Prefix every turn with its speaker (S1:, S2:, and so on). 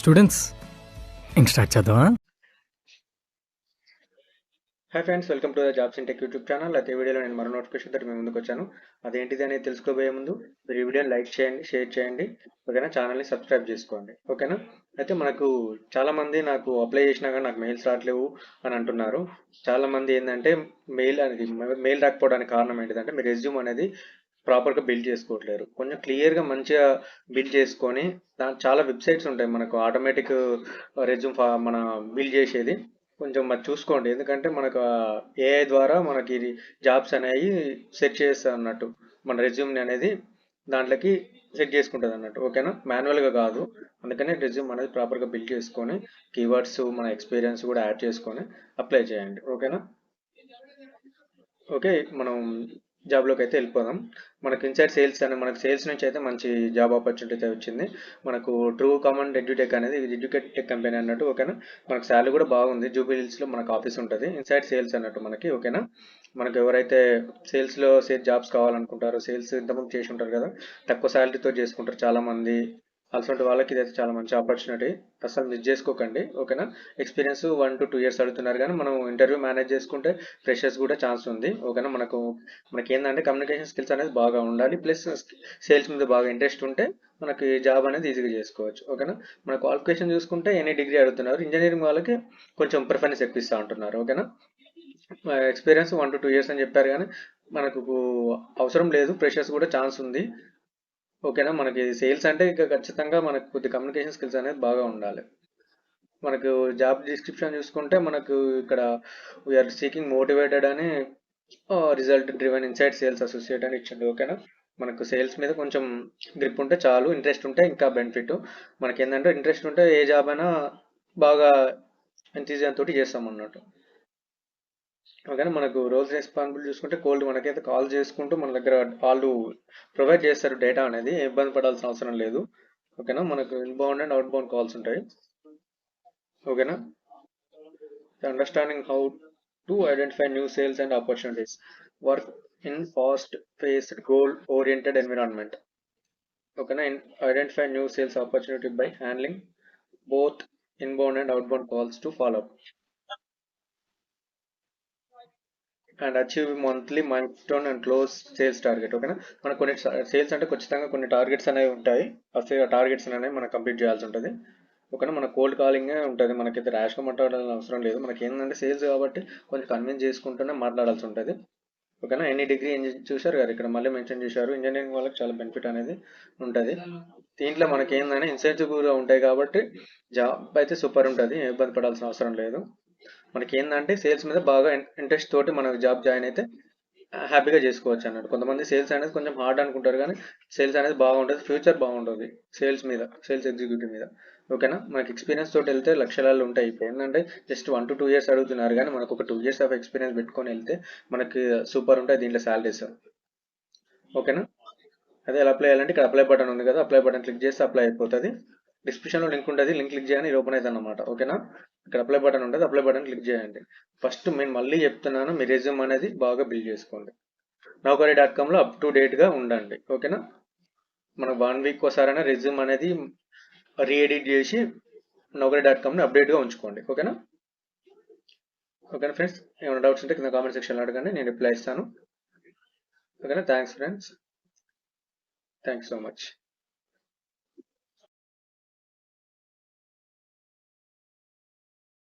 S1: Students ఇంక start చేద్దామా?
S2: Hi friends, welcome to the jobs in tech YouTube channel. అయితే ఈ వీడియోలో నేను మరో నోటిఫికేషన్ తోటి మీ ముందుకు వచ్చాను. అదేంటిది అనేది తెలుసుకోబోయే ముందు మీరు ఈ వీడియోని లైక్ చేయండి, షేర్ చేయండి, ఓకేనా? ఛానల్ని సబ్స్క్రైబ్ చేసుకోండి, ఓకేనా? అయితే మనకు చాలామంది నాకు అప్లై చేసినా కానీ నాకు మెయిల్స్ రావట్లేవు అని అంటున్నారు. చాలామంది ఏంటంటే మెయిల్ రాకపోవడానికి కారణం ఏంటిదంటే మీ రెజ్యూమ్ అనేది ప్రాపర్గా బిల్డ్ చేసుకోవట్లేరు. కొంచెం క్లియర్గా మంచిగా బిల్డ్ చేసుకొని చాలా వెబ్సైట్స్ ఉంటాయి మనకు ఆటోమేటిక్ రెజ్యూమ్ మన బిల్డ్ చేసేది. కొంచెం మరి చూసుకోండి, ఎందుకంటే మనకు ఏఐ ద్వారా మనకి జాబ్స్ అనేవి సెట్ చేస్తుంది అన్నట్టు. మన రెజ్యూమ్ని అనేది దాంట్లోకి సెట్ చేసుకుంటుంది అన్నట్టు, ఓకేనా? మాన్యువల్గా కాదు. అందుకనే రెజ్యూమ్ అనేది ప్రాపర్గా బిల్డ్ చేసుకొని కీవర్డ్స్ మన ఎక్స్పీరియన్స్ కూడా యాడ్ చేసుకొని అప్లై చేయండి, ఓకేనా? ఓకే, మనం జాబ్లోకి అయితే వెళ్ళిపోదాం. మనకి ఇన్సైడ్ సేల్స్ అనే మనకి సేల్స్ నుంచి అయితే మంచి జాబ్ ఆపర్చునిటీ అయితే వచ్చింది. మనకు ట్రూ కామన్ ఎడ్యుటెక్ అనేది ఇది ఎడ్యుకేటెక్ కంపెనీ అన్నట్టు, ఓకేనా? మనకు శాలరీ కూడా బాగుంది. జూబిలీస్లో మనకు ఆఫీస్ ఉంటుంది. ఇన్సైడ్ సేల్స్ అన్నట్టు మనకి, ఓకేనా? మనకు ఎవరైతే సేల్స్లో జాబ్స్ కావాలనుకుంటారో, సేల్స్ ఇంతకుముందు చేసి ఉంటారు కదా, తక్కువ శాలరీతో చేసుకుంటారు చాలామంది. అటువంటి వాళ్ళకి ఇదైతే చాలా మంచి ఆపర్చునిటీ. అసలు మిస్ చేసుకోకండి, ఓకేనా? ఎక్స్పీరియన్స్ 1 to 2 years అడుగుతున్నారు, కానీ మనం ఇంటర్వ్యూ మేనేజ్ చేసుకుంటే ఫ్రెషర్స్ కూడా ఛాన్స్ ఉంది, ఓకేనా? మనకి ఏంటంటే కమ్యూనికేషన్ స్కిల్స్ అనేది బాగా ఉండాలి, ప్లస్ సేల్స్ మీద బాగా ఇంట్రెస్ట్ ఉంటే మనకి జాబ్ అనేది ఈజీగా చేసుకోవచ్చు, ఓకేనా? మన క్వాలిఫికేషన్ చూసుకుంటే ఎనీ డిగ్రీ అడుగుతున్నారు. ఇంజనీరింగ్ వాళ్ళకి కొంచెం ప్రిఫరెన్స్ ఎక్కువ ఇస్తూ ఉంటున్నారు, ఓకేనా? ఎక్స్పీరియన్స్ 1 to 2 years అని చెప్పారు, కానీ మనకు అవసరం లేదు. ఫ్రెషర్స్ కూడా ఛాన్స్ ఉంది, ఓకేనా? మనకి సేల్స్ అంటే ఇక ఖచ్చితంగా మనకు కొద్ది కమ్యూనికేషన్ స్కిల్స్ అనేది బాగా ఉండాలి. మనకు జాబ్ డిస్క్రిప్షన్ చూసుకుంటే మనకు ఇక్కడ వీఆర్ సీకింగ్ మోటివేటెడ్ అని result driven inside sales associate అని ఇచ్చింది, ఓకేనా? మనకు సేల్స్ మీద కొంచెం గ్రిప్ ఉంటే చాలు, ఇంట్రెస్ట్ ఉంటే ఇంకా బెనిఫిట్. మనకి ఏంటంటే ఇంట్రెస్ట్ ఉంటే ఏ జాబ్ అయినా బాగా ఎంతీజియా తోటి చేస్తాం అన్నట్టు, ఓకేనా? మనకు రోల్స్ రెస్పాన్సిబుల్ చూసుకుంటే మనకైతే కాల్ చేసుకుంటూ మన దగ్గర వాళ్ళు ప్రొవైడ్ చేస్తారు డేటా అనేది, ఏ ఇబ్బంది పడాల్సిన అవసరం లేదు, ఓకేనా? మనకు inbound and outbound calls ఉంటాయి, ఓకేనా? Understanding how to identify new sales and opportunities, work in fast paced goal oriented environment, ఓకేనా? Identify new sales opportunity by handling both inbound and outbound calls to follow up and achieve monthly milestone and close sales target, ఓకేనా? మనకు కొన్ని sales అంటే ఖచ్చితంగా కొన్ని targets అనేవి ఉంటాయి. ఆ టార్గెట్స్ అనేవి మనం కంప్లీట్ చేయాల్సి ఉంటుంది, ఓకేనా? మన కోల్డ్ కాలింగే ఉంటుంది. మనకైతే ర్యాష్గా మాట్లాడాల్సిన అవసరం లేదు. మనకి ఏంటంటే సేల్స్ కాబట్టి కొంచెం కన్విన్స్ చేసుకుంటూనే మాట్లాడాల్సి ఉంటుంది, ఓకేనా? ఎనీ డిగ్రీ చూశారు కదా, ఇక్కడ మళ్ళీ మెన్షన్ చేశారు. ఇంజనీరింగ్ వాళ్ళకి చాలా బెనిఫిట్ అనేది ఉంటుంది. దీంట్లో మనకి ఏంటంటే ఇన్సెంటివ్గా ఉంటాయి కాబట్టి జాబ్ అయితే సూపర్ ఉంటుంది, ఏ ఇబ్బంది పడాల్సిన అవసరం లేదు. మనకి ఏంటంటే సేల్స్ మీద బాగా ఇంట్రెస్ట్ తోటి మనకు జాబ్ జాయిన్ అయితే హ్యాపీగా చేసుకోవచ్చు అన్నట్టు. కొంతమంది సేల్స్ అనేది కొంచెం హార్డ్ అనుకుంటారు, కానీ సేల్స్ అనేది బాగుంటుంది, ఫ్యూచర్ బాగుంటుంది సేల్స్ మీద, సేల్స్ ఎగ్జిక్యూటివ్ మీద, ఓకేనా? మనకి ఎక్స్పీరియన్స్ తోటి వెళ్తే లక్షలాలు ఉంటాయి. ఇప్పుడు ఏంటంటే జస్ట్ 1 to 2 years అడుగుతున్నారు, కానీ మనకు ఒక 2 years ఆఫ్ ఎక్స్పీరియన్స్ పెట్టుకొని వెళ్తే మనకి సూపర్ ఉంటాయి దీంట్లో శాలరీస్, ఓకేనా? అదే ఎలా అప్లై చేయాలంటే ఇక్కడ అప్లై బటన్ ఉంది కదా, అప్లై బటన్ క్లిక్ చేస్తే అప్లై అయిపోతుంది. డిస్క్రిప్షన్లో లింక్ ఉంటుంది, లింక్ క్లిక్ చేయని ఓపెన్ అవుతుంది అనమాట, ఓకేనా? ఇక్కడ అప్లై బటన్ ఉంటుంది, అప్లై బటన్ క్లిక్ చేయండి. ఫస్ట్ నేను మళ్ళీ చెప్తున్నాను, మీ రెజ్యూమ్ అనేది బాగా బిల్డ్ చేసుకోండి. నౌకరీ.comలో అప్ టు డేట్గా ఉండండి, ఓకేనా? మనకు 1 week ఒకసారైనా రెజ్యూమ్ అనేది రీఎడిట్ చేసి నౌకరీ.comని అప్డేట్గా ఉంచుకోండి, ఓకేనా? ఓకేనా ఫ్రెండ్స్, ఏమైనా డౌట్స్ ఉంటే కింద కామెంట్ సెక్షన్లో అడగండి, నేను రిప్లై ఇస్తాను, ఓకేనా? Thanks friends, thanks so much.